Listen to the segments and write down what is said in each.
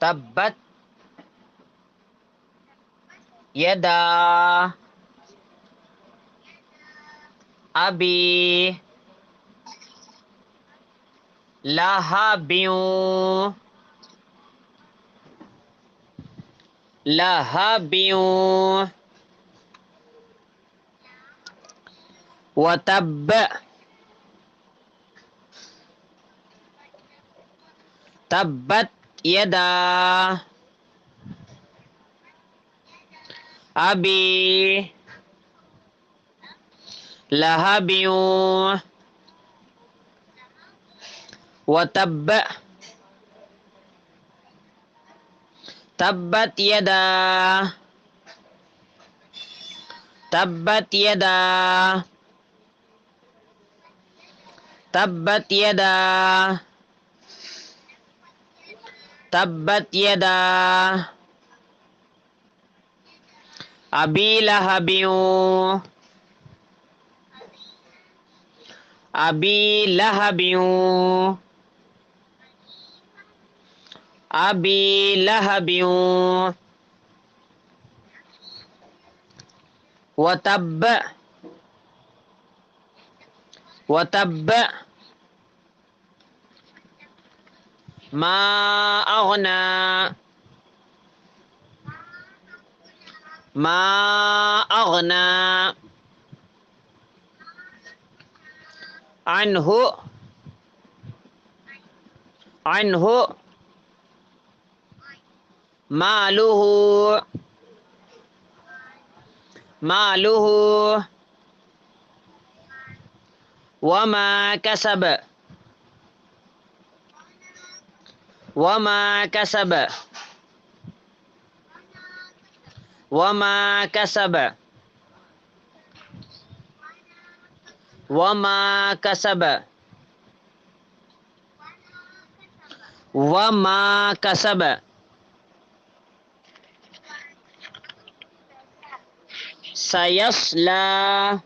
تبت یدا ابی لہب وتب تبت یدا ابی لہب وتب تبت یدا تبت یدا تبت یدا تبت یدا ابی لہب ابی لہب ابی لہب وتب وتب ما اغنى ما اغنى عنه عنه ماله ماله وما كسب وما كسب وما كسب وما كسب وما كسب سيصلى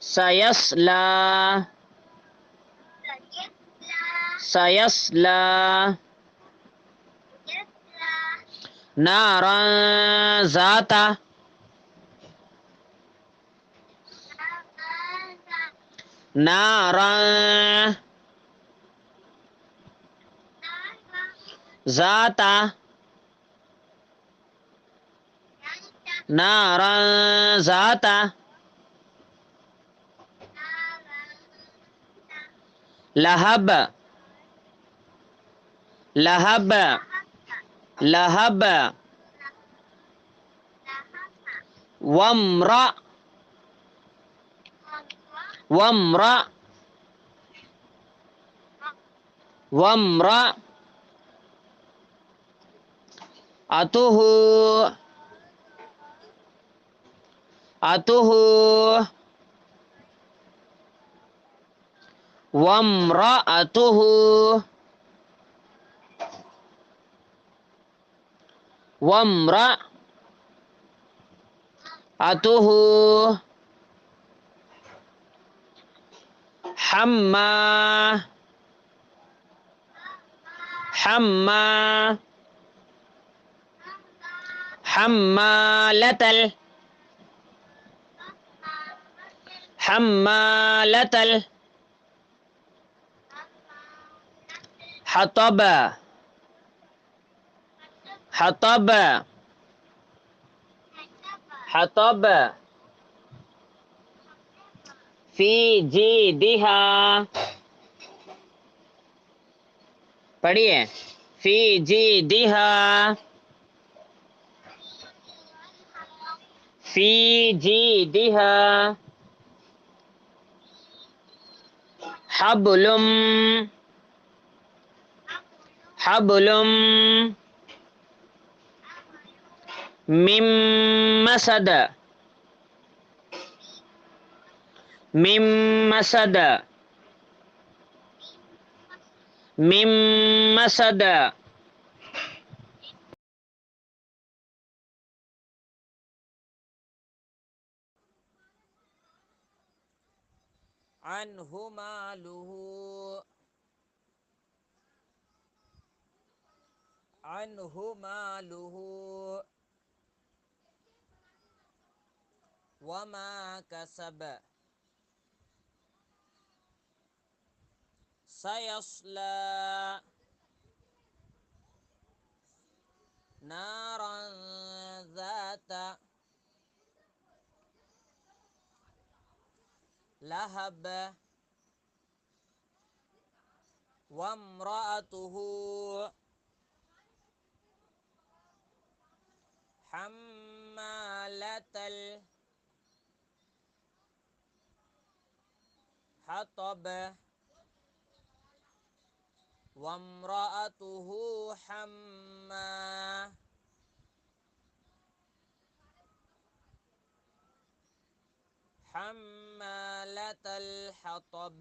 سيصلى سيصلى نارا ذات نارا ذات نارا ذات لهب لهب لهب وامرأ وامرأ وامرأ أته أته وامرأته وامرأته حما حما حمالة حمالة حطب حطب حطب في جيدها پڑھیے في جيدها في جيدها حبل حبل من مسد من مسد من مسد عنه ماله عنه ماله وما كسب سيصلى نارا ذات لهب وامرأته حمالة الحطب وامرأته حمالة الحطب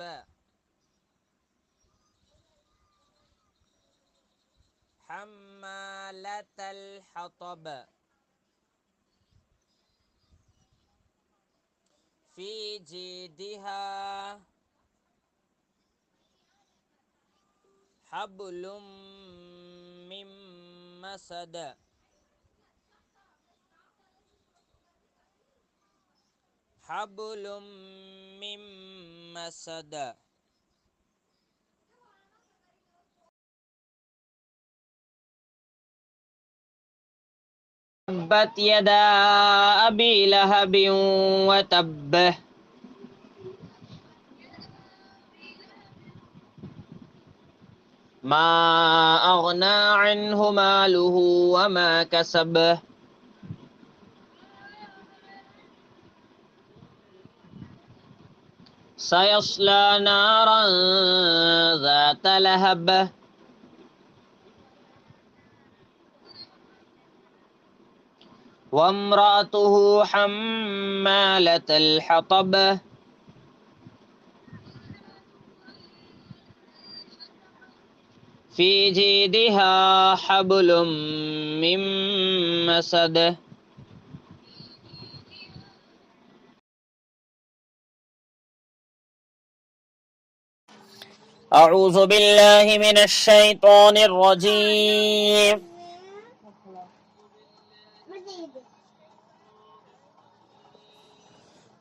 حمالة الحطب في جيدها حبل من مسد حبل من مسد تبت يدا أبي لهب وتب ما أغنى عنه ماله وما كسب سيصلى نارا ذات لهب وامرأته حمالة الحطب في جيدها حبل من مسد أعوذ بالله من الشيطان الرجيم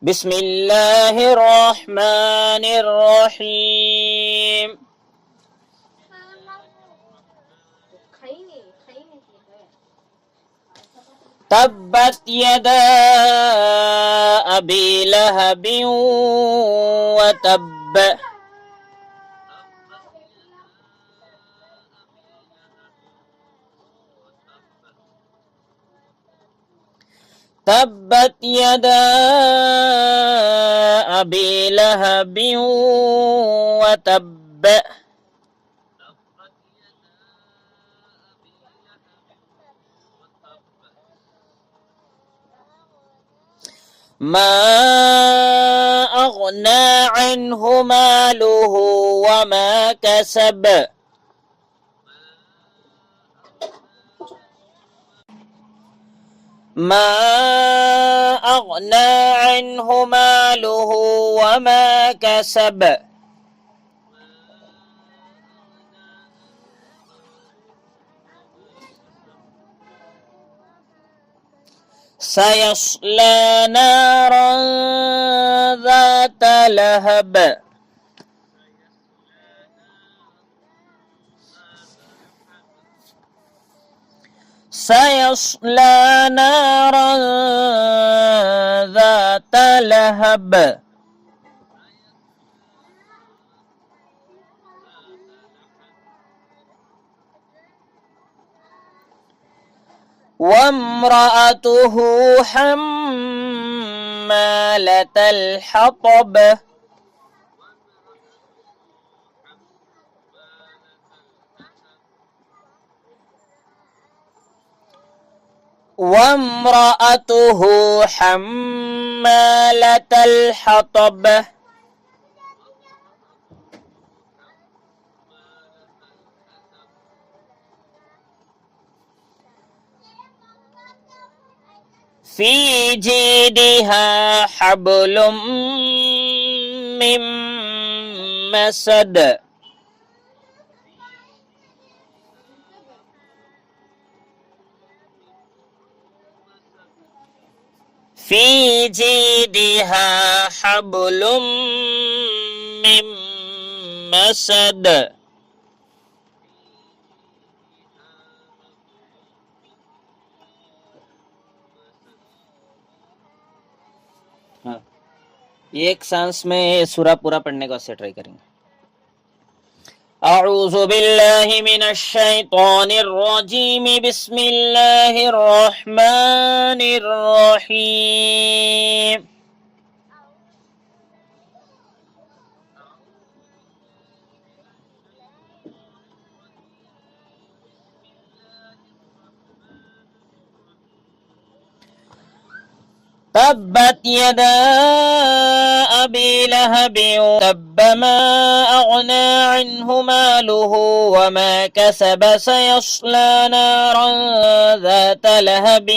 بسم الله الرحمن الرحيم تبت يدا أبي لهب وتب تبت يدا أبي لهب وتب ما أغنى عنه ماله وما كسب ما أغنى عنه ماله وما كسب سيصلى نارا ذات لهب سيصلى نارا ذات لهب وامرأته حمالة الحطب وامرأته حمالة الحطب في جيدها حبل من مسد في جيدها حبل من مسد. ہاں ایک سانس میں سورہ پورا پڑھنے کا اسے ٹرائی کریں گے. اعوذ باللہ من الشیطان الرجیم بسم اللہ الرحمن الرحیم. تبت يدا أبي لهب تب ما أغنى عنه ماله وما كسب سيصلى نارا ذات لهب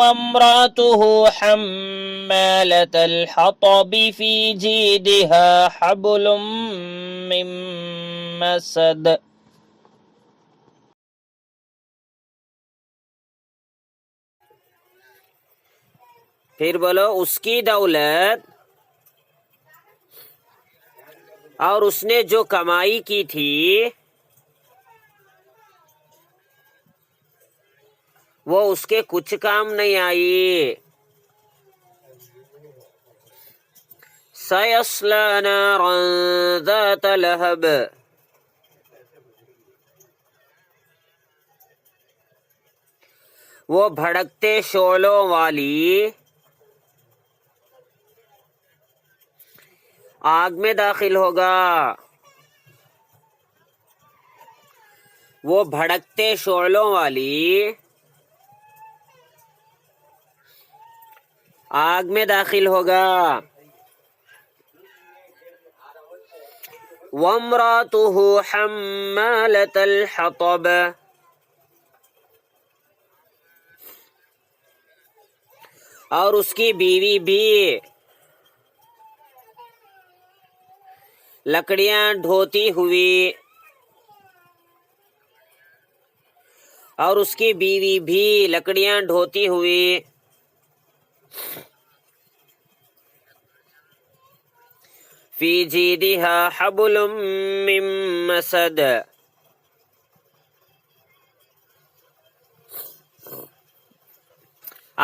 وامرأته حمالة الحطب في جيدها حبل من مسد. پھر بولو اس کی دولت اور اس نے جو کمائی کی تھی وہ اس کے کچھ کام نہیں آئی. سَيَصْلَى نَارًا ذَاتَ لَهَبٍ وہ بھڑکتے شعلوں والی آگ میں داخل ہوگا. وہ بھڑکتے شعلوں والی آگ میں داخل ہوگا. وَامْرَأَتُهُ حَمَّالَةَ الْحَطَبِ اور اس کی بیوی بھی لکڑیاں ڈھوتی ہوئی اور اس کی بیوی بھی لکڑیاں ڈھوتی ہوئی. فی جیدہا حبل من مسد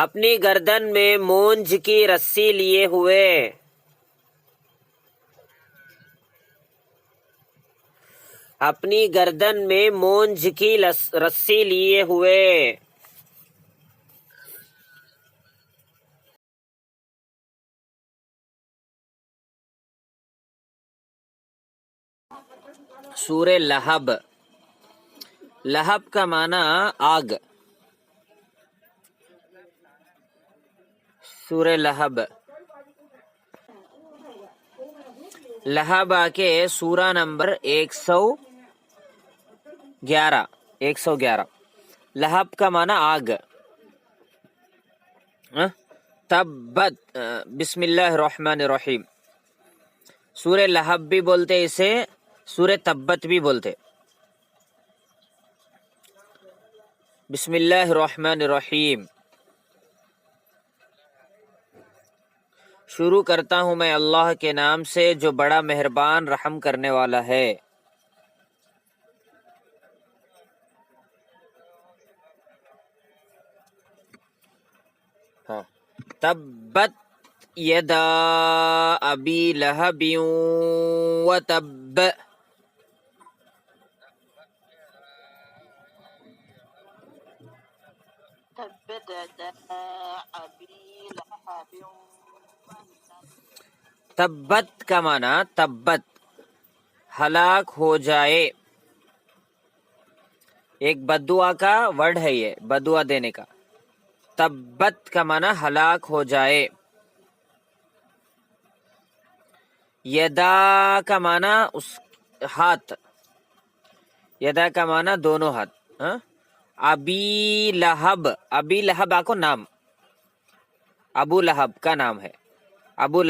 اپنی گردن میں مونج کی رسی لیے ہوئے. اپنی گردن میں مونج کی رسی لیے ہوئے. سورہ لہب. لہب کا معنی آگ. سورہ لہب لہب آ کے سورہ نمبر 111. لہب کا معنی آگ. تبت بسم اللہ الرحمن الرحیم. سورہ لہب بھی بولتے اسے, سورہ تبت بھی بولتے. بسم اللہ الرحمن الرحیم. شروع کرتا ہوں میں اللہ کے نام سے جو بڑا مہربان رحم کرنے والا ہے. تبت یدا ابی لہب وتب تبت کا معنی تبت ہلاک ہو جائے. ایک بدعا کا ورڈ ہے یہ, بدعا دینے کا. تبت کا معنی ہلاک ہو جائے. یدا کا معنی اس ہاتھ. یدا کا معنی دونوں ہاتھ. ابی لہب, ابی لہب آپ کو نام, ابو لہب کا نام ہے. ابو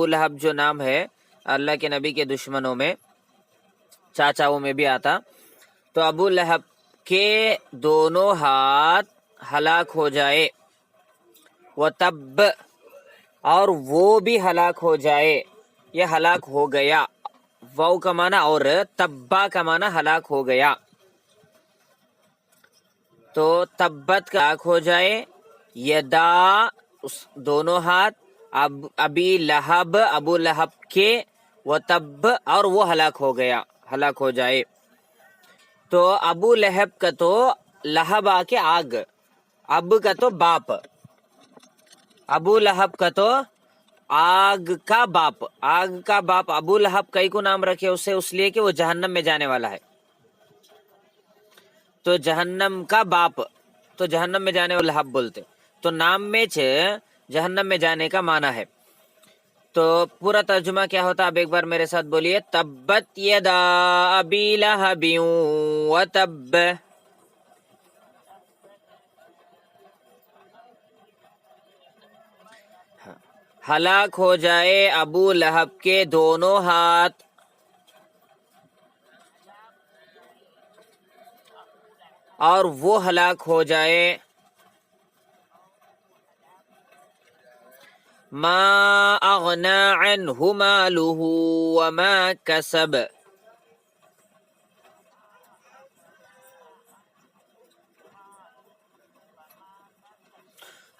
لہب جو نام ہے اللہ کے نبی کے دشمنوں میں، چاچاؤں میں بھی آتا. تو ابو لہب کے دونوں ہاتھ ہلاک ہو جائے، وتب، اور وہ بھی ہلاک ہو جائے. یہ ہلاک ہو گیا، واو کا معنی اور تبا کا معنی ہلاک ہو گیا. تو تبت کا ہلاک ہو جائے، یدا دونوں ہاتھ، ابی لہب ابو لہب کے، وتب اور وہ ہلاک ہو گیا، ہلاک ہو جائے. تو ابو لہب کا تو لہب آ کے آگ، اب کا تو باپ، ابو لہب کا تو آگ کا باپ. آگ کا باپ ابو لہب کئی کو نام رکھے اسے اس لیے کہ وہ جہنم میں جانے والا ہے. تو جہنم کا باپ، تو جہنم میں جانے والا لہب بولتے. تو نام میں جہنم میں جانے کا معنی ہے. تو پورا ترجمہ کیا ہوتا اب ایک بار میرے ساتھ بولیے. تبت یدا ابی لہب وتب. ہلاک ہو جائے ابو لہب کے دونوں ہاتھ، اور وہ ہلاک ہو جائے. ما اغنا عنہ مالہ وما کسب.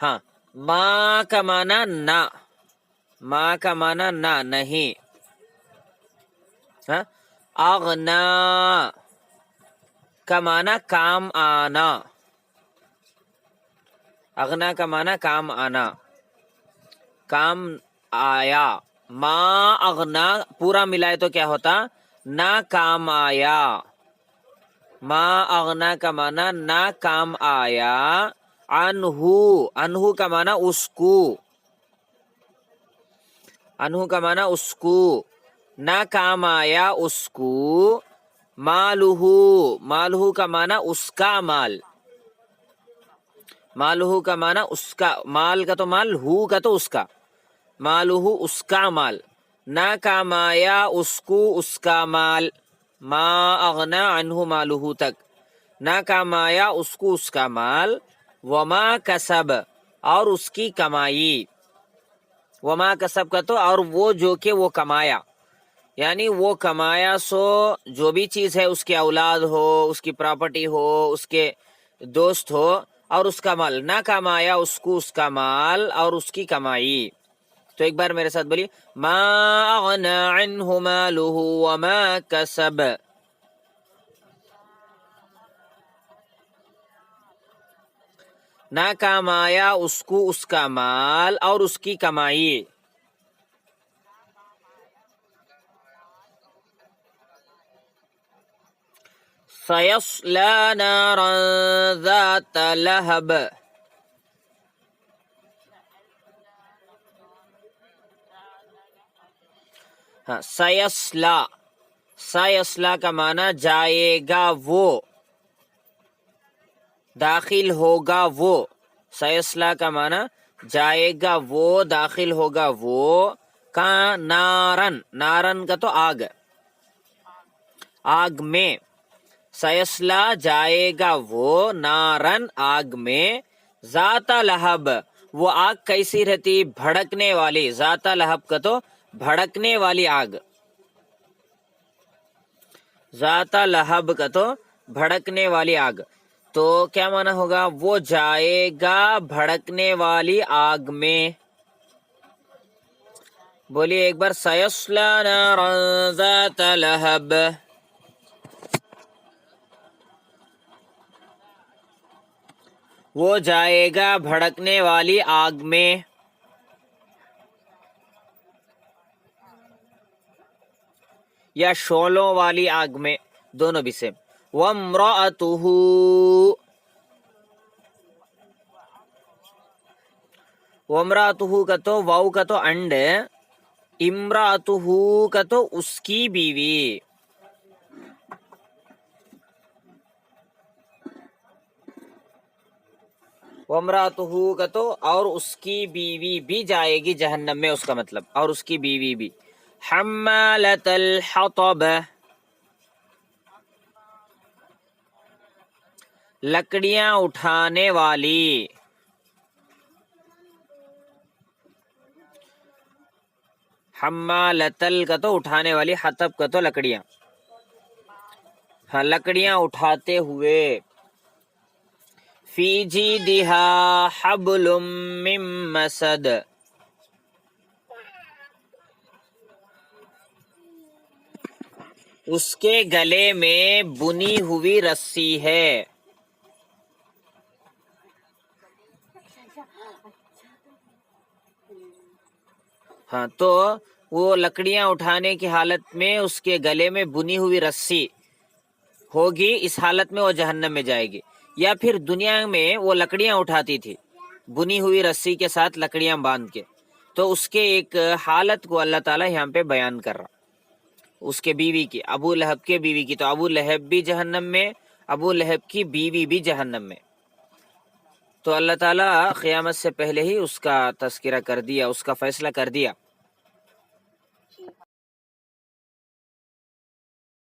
ہاں، ما کا معنی نہ، ما کا معنی نہ، نہیں. ہاں، اغنا کا معنی کام آنا، اغنا کا معنی کام آنا، کام آیا. ما اغنا پورا ملائے تو کیا ہوتا؟ نہ کام آیا. ما اغنا کا معنی نہ کام آیا، انہو، انہو کا معنی اس کو، انہو کا معنی اس کو، نہ کام آیا اس کو. مالہ، مالہ کا معنی اس کا مال، مالہ کا معنی اس کا، مال کا تو مال، ہو کا تو اس کا، مالہ اس کا مال. نہ کام آیا اس کو اس کا مال، ما اغنا عنہ مالہ تک، نہ کام آیا اس کو اس کا مال. وما کسب، اور اس کی کمائی. وما کسب کا تو اور وہ جو کہ وہ کمایا، یعنی وہ کمایا سو جو بھی چیز ہے، اس کی اولاد ہو، اس کی پراپرٹی ہو، اس کے دوست ہو، اور اس کا مال. نہ کمایا اس کو اس کا مال اور اس کی کمائی. تو ایک بار میرے ساتھ بولی. ما اغنا عنہ مالہ وما کسب. نہ کام آیا اس کو اس کا مال اور اس کی کمائی. سیصلی نارا ذات لہب. ہاں، سیصلی، سیصلی کا معنی جائے گا وہ، داخل ہوگا وہ. سیصلی کا معنی جائے گا وہ، داخل ہوگا وہ. کہاں؟ نارن، نارن کا تو آگ، آگ میں. سیصلی جائے گا وہ، نارن آگ میں. ذات لہب، وہ آگ کیسی رہتی؟ بھڑکنے والی. ذات لہب کا تو بھڑکنے والی آگ، ذات لہب کا تو بھڑکنے والی آگ. تو کیا معنی ہوگا؟ وہ جائے گا بھڑکنے والی آگ میں. بولیے ایک بار. سیصلی نارا ذات لہب. وہ جائے گا بھڑکنے والی آگ میں. یا شعلوں والی آگ میں، دونوں بھی سیم. وامرأتہ، وامرأتہ کا تو واو کا تو انڈ، امرأتہ کا تو اس کی بیوی. وامرأتہ کا تو اور اس کی بیوی بھی جائے گی جہنم میں، اس کا مطلب اور اس کی بیوی بھی. حمالۃ الحطب لکڑیاں اٹھانے والی. حمالۃ کا تو اٹھانے والی، حطب کا تو لکڑیاں. ہاں لکڑیاں اٹھاتے ہوئے. فی جیدہا حبل من مسد اس کے گلے میں بنی ہوئی رسی ہے. ہاں تو وہ لکڑیاں اٹھانے کی حالت میں اس کے گلے میں بنی ہوئی رسی ہوگی، اس حالت میں وہ جہنم میں جائے گی. یا پھر دنیا میں وہ لکڑیاں اٹھاتی تھی بنی ہوئی رسی کے ساتھ لکڑیاں باندھ کے، تو اس کے ایک حالت کو اللہ تعالیٰ یہاں پہ بیان کر رہا. اس کے بیوی کی، ابو لہب کے بیوی کی، تو ابو لہب بھی جہنم میں، ابو لہب کی بیوی بھی جہنم میں. تو اللہ تعالیٰ قیامت سے پہلے ہی اس کا تذکرہ کر دیا، اس کا فیصلہ کر دیا.